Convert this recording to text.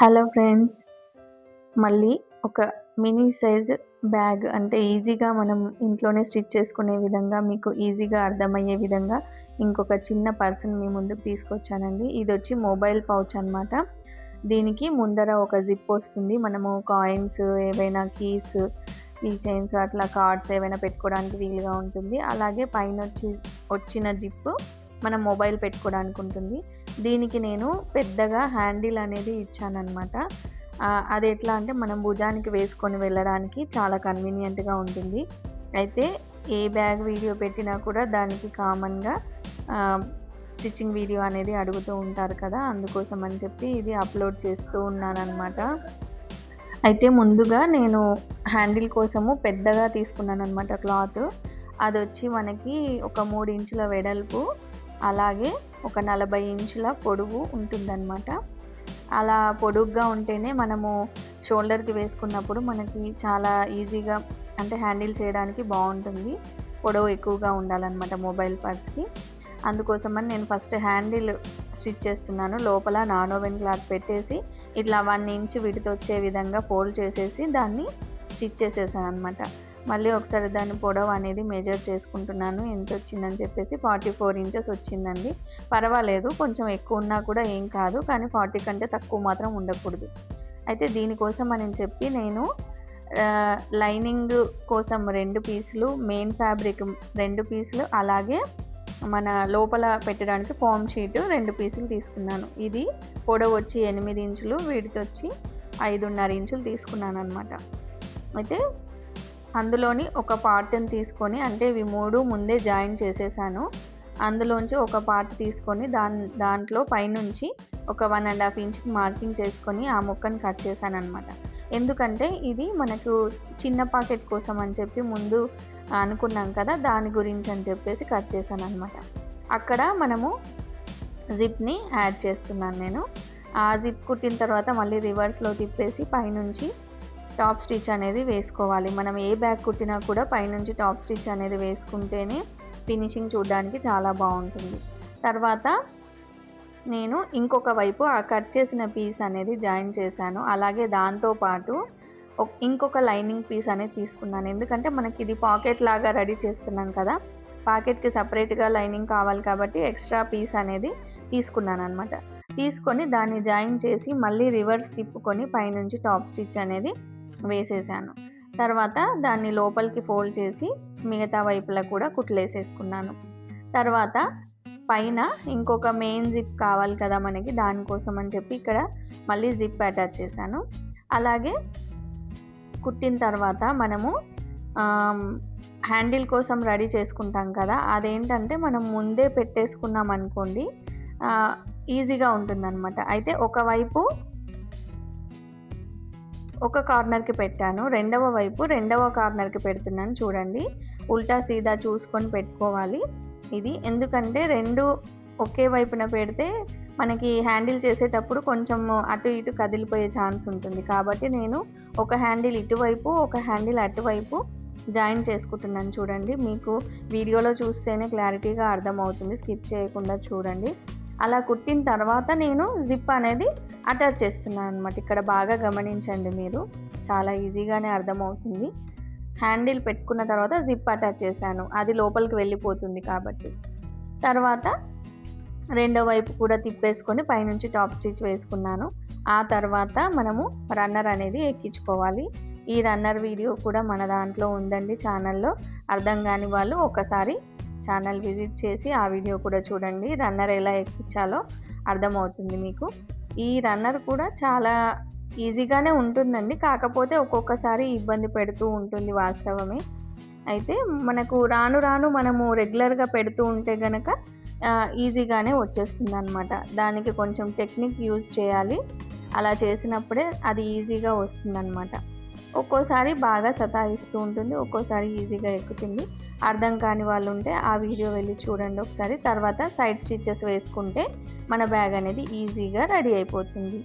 Hello friends, మళ్ళీ ఒక mini size bag అంటే ఈజీగా మనం ఇంట్లోనే స్టిచ్ చేసుకునే విధంగా, మీకు ఈజీగా అర్థమయ్యే విధంగా ఇంకొక చిన్న పర్స్ని మీ ముందుకు తీసుకొచ్చానండి. ఇది వచ్చి మొబైల్ పౌచ్ అనమాట. దీనికి ముందర ఒక జిప్ వస్తుంది. మనము కాయిన్స్, ఏవైనా కీస్, కీ చైన్స్, అట్లా కార్డ్స్ ఏవైనా పెట్టుకోవడానికి వీలుగా ఉంటుంది. అలాగే పైన వచ్చిన జిప్ మనం మొబైల్ పెట్టుకోవడానికి ఉంటుంది. దీనికి నేను పెద్దగా హ్యాండిల్ అనేది ఇచ్చాననమాట. అది ఎట్లా అంటే మనం భుజానికి వేసుకొని వెళ్ళడానికి చాలా కన్వీనియంట్గా ఉంటుంది. అయితే ఏ బ్యాగ్ వీడియో పెట్టినా కూడా దానికి కామన్గా స్టిచ్చింగ్ వీడియో అనేది అడుగుతూ ఉంటారు కదా, అందుకోసం అని చెప్పి ఇది అప్లోడ్ చేస్తూ ఉన్నానన్నమాట. అయితే ముందుగా నేను హ్యాండిల్ కోసము పెద్దగా తీసుకున్నాను అనమాట క్లాత్. అది వచ్చి మనకి ఒక 3 ఇంచుల వెడల్పు, అలాగే ఒక 40 ఇంచుల పొడవు ఉంటుందన్నమాట. అలా పొడుగ్గా ఉంటేనే మనము షోల్డర్కి వేసుకున్నప్పుడు మనకి చాలా ఈజీగా అంటే హ్యాండిల్ చేయడానికి బాగుంటుంది. పొడవు ఎక్కువగా ఉండాలన్నమాట మొబైల్ పర్స్కి. అందుకోసమని నేను ఫస్ట్ హ్యాండిల్ స్టిచ్ చేస్తున్నాను. లోపల నాన్ ఓవెన్ క్లాత్ పెట్టేసి ఇట్లా 1 ఇంచ్ విడత వచ్చే విధంగా ఫోల్డ్ చేసేసి దాన్ని స్టిచ్ చేసేసాను అనమాట. మళ్ళీ ఒకసారి దాని పొడవు అనేది మెజర్ చేసుకుంటున్నాను, ఎంత వచ్చిందని చెప్పేసి. 44 ఇంచెస్ వచ్చిందండి. పర్వాలేదు, కొంచెం ఎక్కువ ఉన్నా కూడా ఏం కాదు, కానీ 40 కంటే తక్కువ మాత్రం ఉండకూడదు. అయితే దీనికోసం అని చెప్పి నేను లైనింగ్ కోసం 2 పీసులు, మెయిన్ ఫ్యాబ్రిక్ 2 పీసులు, అలాగే మన లోపల పెట్టడానికి ఫామ్ షీట్ 2 పీసులు తీసుకున్నాను. ఇది పొడవు వచ్చి 8 ఇంచులు, వీటికి వచ్చి 5.5 ఇంచులు తీసుకున్నాను అనమాట. అయితే అందులోని ఒక పార్ట్ని తీసుకొని, అంటే ఇవి 3 ముందే జాయిన్ చేసేసాను. అందులోంచి ఒక పార్ట్ తీసుకొని దాంట్లో పైనుంచి ఒక 1.5 ఇంచ్కి మార్కింగ్ చేసుకొని ఆ ముక్కని కట్ చేశాను అనమాట. ఎందుకంటే ఇది మనకు చిన్న పాకెట్ కోసం అని చెప్పి ముందు అనుకున్నాం కదా, దాని గురించి అని చెప్పేసి కట్ చేశాను అనమాట. అక్కడ మనము జిప్ని యాడ్ చేస్తున్నాను నేను. ఆ జిప్ కుట్టిన తర్వాత మళ్ళీ రివర్స్లో తిప్పేసి పైనుంచి టాప్ స్టిచ్ అనేది వేసుకోవాలి. మనం ఏ బ్యాగ్ కుట్టినా కూడా పైనుంచి టాప్ స్టిచ్ అనేది వేసుకుంటేనే ఫినిషింగ్ చూడడానికి చాలా బాగుంటుంది. తర్వాత నేను ఇంకొక వైపు ఆ కట్ చేసిన పీస్ అనేది జాయిన్ చేశాను. అలాగే దాంతోపాటు ఇంకొక లైనింగ్ పీస్ అనేది తీసుకున్నాను. ఎందుకంటే మనకి ఇది పాకెట్ లాగా రెడీ చేస్తున్నాం కదా, పాకెట్కి సపరేట్గా లైనింగ్ కావాలి కాబట్టి ఎక్స్ట్రా పీస్ అనేది తీసుకున్నాను అనమాట. తీసుకొని దాన్ని జాయిన్ చేసి మళ్ళీ రివర్స్ తిప్పుకొని పైనుంచి టాప్ స్టిచ్ అనేది వేసేసాను. తర్వాత దాన్ని లోపలికి ఫోల్డ్ చేసి మిగతా వైపులా కూడా కుట్లేసేసుకున్నాను. తర్వాత పైన ఇంకొక మెయిన్ జిప్ కావాలి కదా మనకి, దానికోసం అని చెప్పి ఇక్కడ మళ్ళీ జిప్ అటాచ్ చేశాను. అలాగే కుట్టిన తర్వాత మనము హ్యాండిల్ కోసం రెడీ చేసుకుంటాం కదా, అదేంటంటే మనం ముందే పెట్టేసుకున్నాం అనుకోండి ఈజీగా ఉంటుందన్నమాట. అయితే ఒకవైపు ఒక కార్నర్కి పెట్టాను, రెండవ వైపు రెండవ కార్నర్కి పెడుతున్నాను. చూడండి, ఉల్టా సీదా చూసుకొని పెట్టుకోవాలి ఇది. ఎందుకంటే 2 ఒకే వైపున పెడితే మనకి హ్యాండిల్ చేసేటప్పుడు కొంచెం అటు ఇటు కదిలిపోయే ఛాన్స్ ఉంటుంది. కాబట్టి నేను ఒక హ్యాండిల్ ఇటువైపు, ఒక హ్యాండిల్ అటువైపు జాయిన్ చేసుకుంటున్నాను. చూడండి, మీకు వీడియోలో చూస్తేనే క్లారిటీగా అర్థమవుతుంది, స్కిప్ చేయకుండా చూడండి. అలా కుట్టిన తర్వాత నేను జిప్ అనేది అటాచ్ చేస్తున్నాను అనమాట. ఇక్కడ బాగా గమనించండి, మీరు చాలా ఈజీగానే అర్థమవుతుంది. హ్యాండిల్ పెట్టుకున్న తర్వాత జిప్ అటాచ్ చేశాను, అది లోపలికి వెళ్ళిపోతుంది కాబట్టి. తర్వాత రెండో వైపు కూడా తిప్పేసుకొని పైనుంచి టాప్ స్టిచ్ వేసుకున్నాను. ఆ తర్వాత మనము రన్నర్ అనేది ఎక్కించుకోవాలి. ఈ రన్నర్ వీడియో కూడా మన దాంట్లో ఉందండి ఛానల్లో. అర్థం కాని వాళ్ళు ఒకసారి ఛానల్ విజిట్ చేసి ఆ వీడియో కూడా చూడండి. రన్నర్ ఎలా ఎక్కించాలో అర్థమవుతుంది మీకు. ఈ రన్నర్ కూడా చాలా ఈజీగానే ఉంటుందండి, కాకపోతే ఒక్కొక్కసారి ఇబ్బంది పెడుతూ ఉంటుంది, వాస్తవమే. అయితే మనకు రాను రాను మనము రెగ్యులర్గా పెడుతూ ఉంటే గనక ఈజీగానే వచ్చేస్తుంది అనమాట. దానికి కొంచెం టెక్నిక్ యూజ్ చేయాలి, అలా చేసినప్పుడే అది ఈజీగా వస్తుందన్నమాట. ఒక్కోసారి బాగా సతాయిస్తూ ఉంటుంది, ఒక్కోసారి ఈజీగా ఎక్కుతుంది. అర్థం కాని వాళ్ళు ఉంటే ఆ వీడియో వెళ్ళి చూడండి ఒకసారి. తర్వాత సైడ్ స్టిచెస్ వేసుకుంటే మన బ్యాగ్ అనేది ఈజీగా రెడీ అయిపోతుంది.